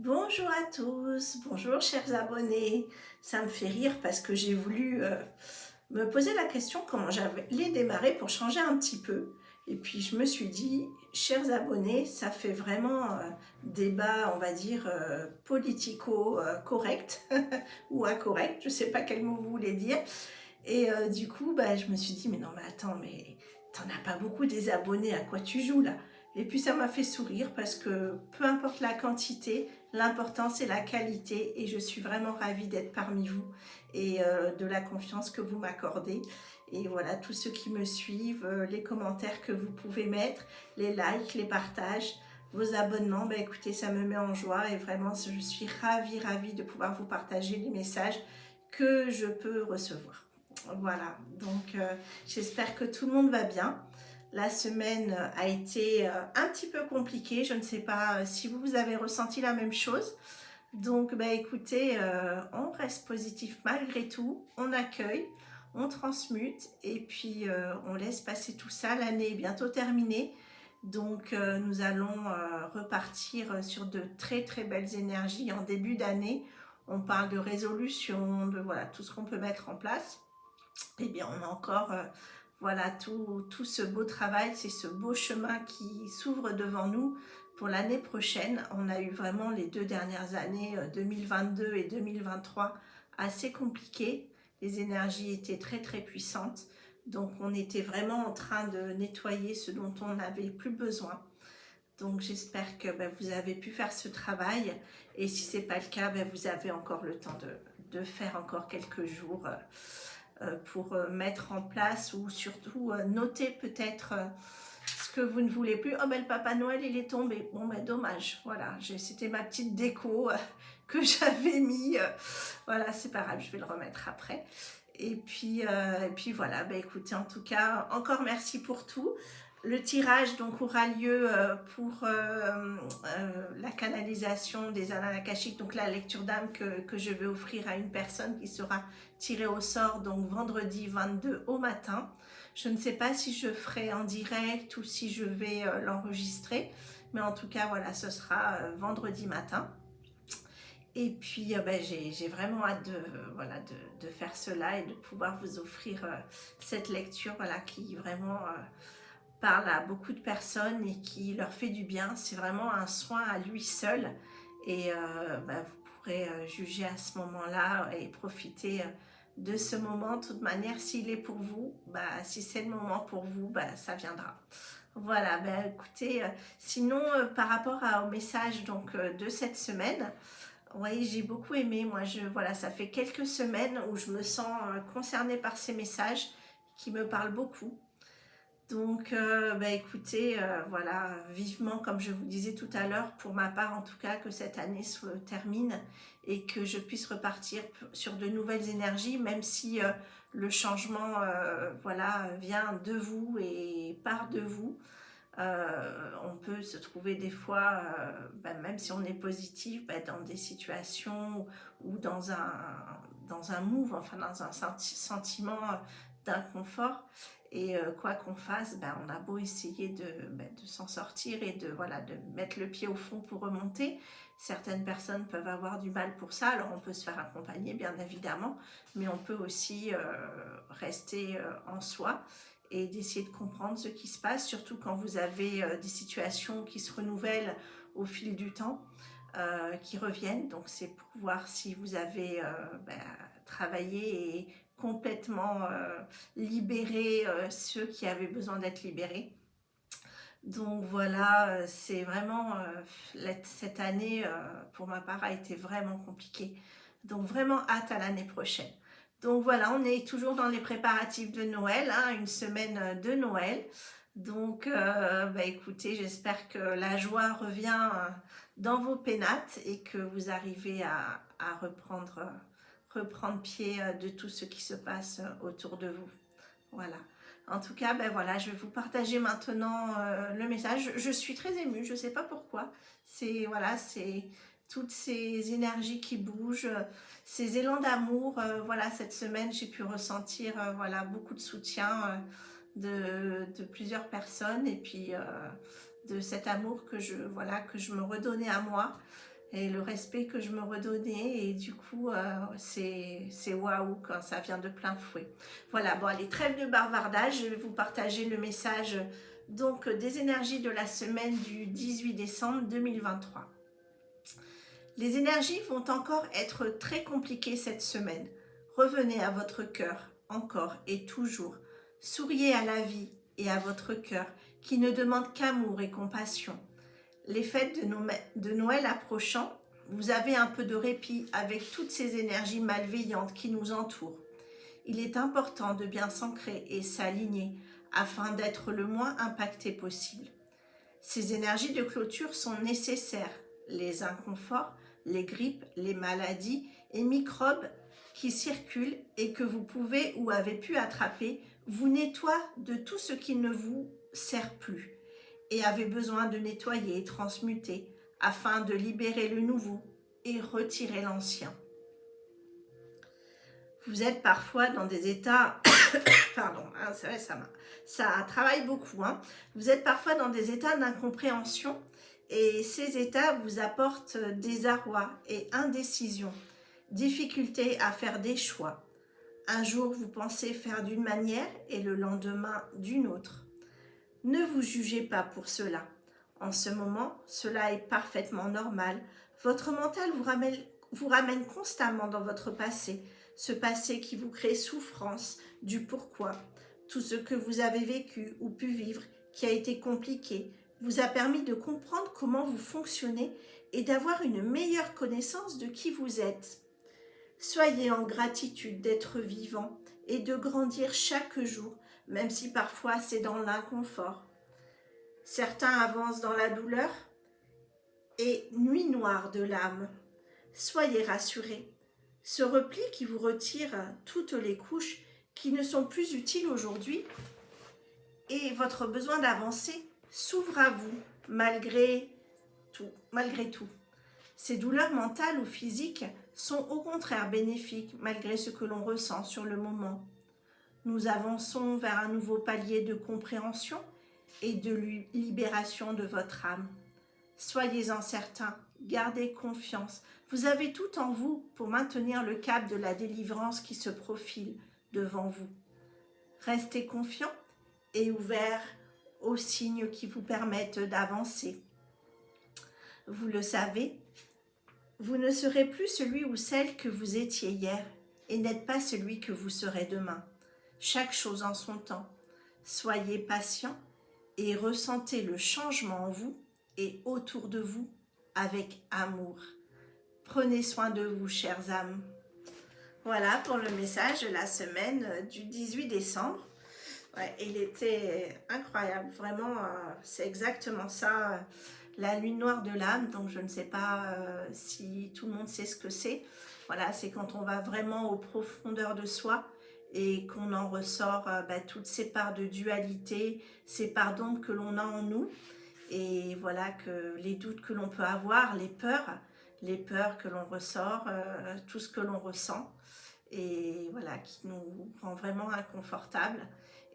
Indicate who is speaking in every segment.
Speaker 1: Bonjour à tous, bonjour chers abonnés. Ça me fait rire parce que j'ai voulu me poser la question comment j'allais démarrer pour changer un petit peu. Et puis je me suis dit, chers abonnés, ça fait vraiment débat, on va dire, politico-correct ou incorrect, je ne sais pas quel mot vous voulez dire. Et du coup, je me suis dit, mais non, mais attends, mais t'en as pas beaucoup des abonnés, à quoi tu joues là? Et puis ça m'a fait sourire parce que peu importe la quantité, l'important c'est la qualité et je suis vraiment ravie d'être parmi vous et de la confiance que vous m'accordez. Et voilà, tous ceux qui me suivent, les commentaires que vous pouvez mettre, les likes, les partages, vos abonnements, écoutez, ça me met en joie et vraiment je suis ravie de pouvoir vous partager les messages que je peux recevoir. Voilà, donc j'espère que tout le monde va bien. La semaine a été un petit peu compliquée, je ne sais pas si vous avez ressenti la même chose. Donc écoutez, on reste positif malgré tout, on accueille, on transmute et puis on laisse passer tout ça. L'année est bientôt terminée, donc nous allons repartir sur de très belles énergies en début d'année. On parle de résolution, de voilà tout ce qu'on peut mettre en place. Eh bien, on a encore voilà, tout ce beau travail, c'est ce beau chemin qui s'ouvre devant nous pour l'année prochaine. On a eu vraiment les 2 dernières années, 2022 et 2023, assez compliquées. Les énergies étaient très puissantes. Donc, on était vraiment en train de nettoyer ce dont on n'avait plus besoin. Donc, j'espère que vous avez pu faire ce travail. Et si ce n'est pas le cas, vous avez encore le temps de faire encore quelques jours pour mettre en place ou surtout noter peut-être ce que vous ne voulez plus. Oh le Papa Noël il est tombé, bon dommage, voilà, c'était ma petite déco que j'avais mis, voilà c'est pas grave, je vais le remettre après. Et puis voilà, écoutez, en tout cas, encore merci pour tout. Le tirage donc aura lieu pour la canalisation des annales akashiques, donc la lecture d'âme que je vais offrir à une personne qui sera tirée au sort, donc vendredi 22 au matin. Je ne sais pas si je ferai en direct ou si je vais l'enregistrer, mais en tout cas voilà, ce sera vendredi matin. Et puis j'ai vraiment hâte voilà, de faire cela et de pouvoir vous offrir cette lecture voilà, qui vraiment parle à beaucoup de personnes et qui leur fait du bien. C'est vraiment un soin à lui seul et vous pourrez juger à ce moment-là et profiter de ce moment. De toute manière, s'il est pour vous, si c'est le moment pour vous, ça viendra. Voilà, écoutez, sinon par rapport au message donc, de cette semaine, oui, j'ai beaucoup aimé. Moi, voilà, ça fait quelques semaines où je me sens concernée par ces messages qui me parlent beaucoup. Donc, écoutez, voilà, vivement, comme je vous disais tout à l'heure, pour ma part en tout cas, que cette année se termine et que je puisse repartir sur de nouvelles énergies, même si le changement, voilà, vient de vous et part de vous. On peut se trouver des fois, même si on est positif, dans des situations ou dans un move, enfin dans un sentiment d'inconfort. Et quoi qu'on fasse, on a beau essayer de s'en sortir et voilà, de mettre le pied au fond pour remonter. Certaines personnes peuvent avoir du mal pour ça, alors on peut se faire accompagner bien évidemment, mais on peut aussi rester en soi et d'essayer de comprendre ce qui se passe, surtout quand vous avez des situations qui se renouvellent au fil du temps, qui reviennent. Donc c'est pour voir si vous avez travaillé et complètement libéré ceux qui avaient besoin d'être libérés. Donc voilà, c'est vraiment, cette année, pour ma part, a été vraiment compliquée. Donc vraiment hâte à l'année prochaine. Donc voilà, on est toujours dans les préparatifs de Noël, hein, une semaine de Noël. Donc écoutez, j'espère que la joie revient dans vos pénates et que vous arrivez à reprendre pied de tout ce qui se passe autour de vous. Voilà. En tout cas, voilà, je vais vous partager maintenant le message. Je suis très émue, je ne sais pas pourquoi. C'est voilà, c'est toutes ces énergies qui bougent, ces élans d'amour. Voilà, cette semaine, j'ai pu ressentir voilà, beaucoup de soutien de plusieurs personnes et puis de cet amour que je me redonnais à moi. et le respect que je me redonnais, et du coup c'est waouh quand ça vient de plein fouet. Voilà, bon allez, trêve de bavardage, je vais vous partager le message donc des énergies de la semaine du 18 décembre 2023. Les énergies vont encore être très compliquées cette semaine. Revenez à votre cœur, encore et toujours. Souriez à la vie et à votre cœur, qui ne demande qu'amour et compassion. Les fêtes de Noël approchant, vous avez un peu de répit avec toutes ces énergies malveillantes qui nous entourent. Il est important de bien s'ancrer et s'aligner afin d'être le moins impacté possible. Ces énergies de clôture sont nécessaires. Les inconforts, les grippes, les maladies et microbes qui circulent et que vous pouvez ou avez pu attraper vous nettoient de tout ce qui ne vous sert plus et avez besoin de nettoyer et transmuter afin de libérer le nouveau et retirer l'ancien. Vous êtes parfois dans des états... Pardon, hein, c'est vrai, ça travaille beaucoup. Hein. Vous êtes parfois dans des états d'incompréhension et ces états vous apportent désarroi et indécision, difficulté à faire des choix. Un jour, vous pensez faire d'une manière et le lendemain d'une autre. Ne vous jugez pas pour cela. En ce moment, cela est parfaitement normal. Votre mental vous ramène constamment dans votre passé, ce passé qui vous crée souffrance du pourquoi. Tout ce que vous avez vécu ou pu vivre qui a été compliqué vous a permis de comprendre comment vous fonctionnez et d'avoir une meilleure connaissance de qui vous êtes. Soyez en gratitude d'être vivant et de grandir chaque jour, même si parfois c'est dans l'inconfort. Certains avancent dans la douleur et nuit noire de l'âme. Soyez rassurés. Ce repli qui vous retire toutes les couches qui ne sont plus utiles aujourd'hui et votre besoin d'avancer s'ouvre à vous malgré tout. Ces douleurs mentales ou physiques sont au contraire bénéfiques malgré ce que l'on ressent sur le moment. Nous avançons vers un nouveau palier de compréhension et de libération de votre âme. Soyez-en certains, gardez confiance. Vous avez tout en vous pour maintenir le cap de la délivrance qui se profile devant vous. Restez confiants et ouverts aux signes qui vous permettent d'avancer. Vous le savez, vous ne serez plus celui ou celle que vous étiez hier et n'êtes pas celui que vous serez demain. Chaque chose en son temps. Soyez patient et ressentez le changement en vous et autour de vous avec amour. Prenez soin de vous, chères âmes. Voilà pour le message de la semaine du 18 décembre. Ouais, il était incroyable, vraiment, c'est exactement ça, la lune noire de l'âme. Donc je ne sais pas si tout le monde sait ce que c'est. Voilà, c'est quand on va vraiment aux profondeurs de soi et qu'on en ressort toutes ces parts de dualité, ces parts d'ombre que l'on a en nous. Et voilà, que les doutes que l'on peut avoir, les peurs que l'on ressort, tout ce que l'on ressent. Et voilà, qui nous rend vraiment inconfortables.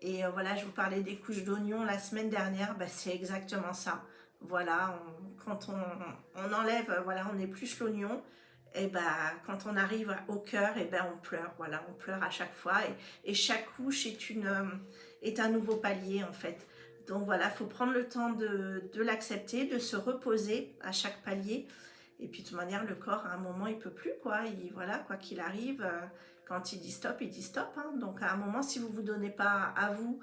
Speaker 1: Et voilà, je vous parlais des couches d'oignons la semaine dernière, c'est exactement ça. Voilà, quand on enlève, voilà, on épluche l'oignon, et quand on arrive au cœur, et on pleure, voilà, on pleure à chaque fois. Et chaque couche est un nouveau palier en fait. Donc voilà, il faut prendre le temps de l'accepter, de se reposer à chaque palier. Et puis de toute manière, le corps, à un moment, il peut plus, quoi. Voilà, quoi qu'il arrive, quand il dit stop, il dit stop. Hein. Donc à un moment, si vous ne vous donnez pas à vous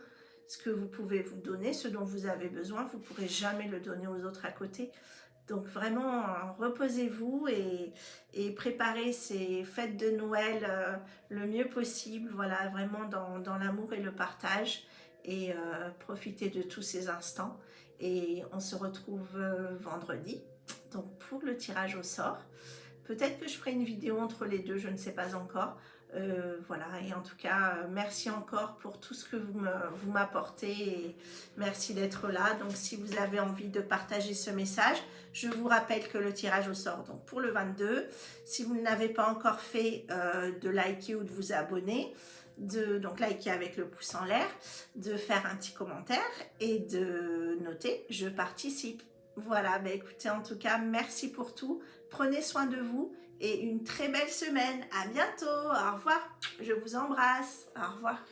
Speaker 1: ce que vous pouvez vous donner, ce dont vous avez besoin, vous ne pourrez jamais le donner aux autres à côté. Donc vraiment, reposez-vous et préparez ces fêtes de Noël le mieux possible. Voilà, vraiment dans l'amour et le partage. Et profitez de tous ces instants. Et on se retrouve vendredi. Donc pour le tirage au sort, peut-être que je ferai une vidéo entre les deux, je ne sais pas encore. Voilà, et en tout cas, merci encore pour tout ce que vous m'apportez et merci d'être là. Donc si vous avez envie de partager ce message, je vous rappelle que le tirage au sort, donc pour le 22, si vous n'avez pas encore fait de liker ou de vous abonner, donc liker avec le pouce en l'air, de faire un petit commentaire et de noter « Je participe ». Voilà, bah écoutez, en tout cas, merci pour tout. Prenez soin de vous et une très belle semaine. À bientôt. Au revoir. Je vous embrasse. Au revoir.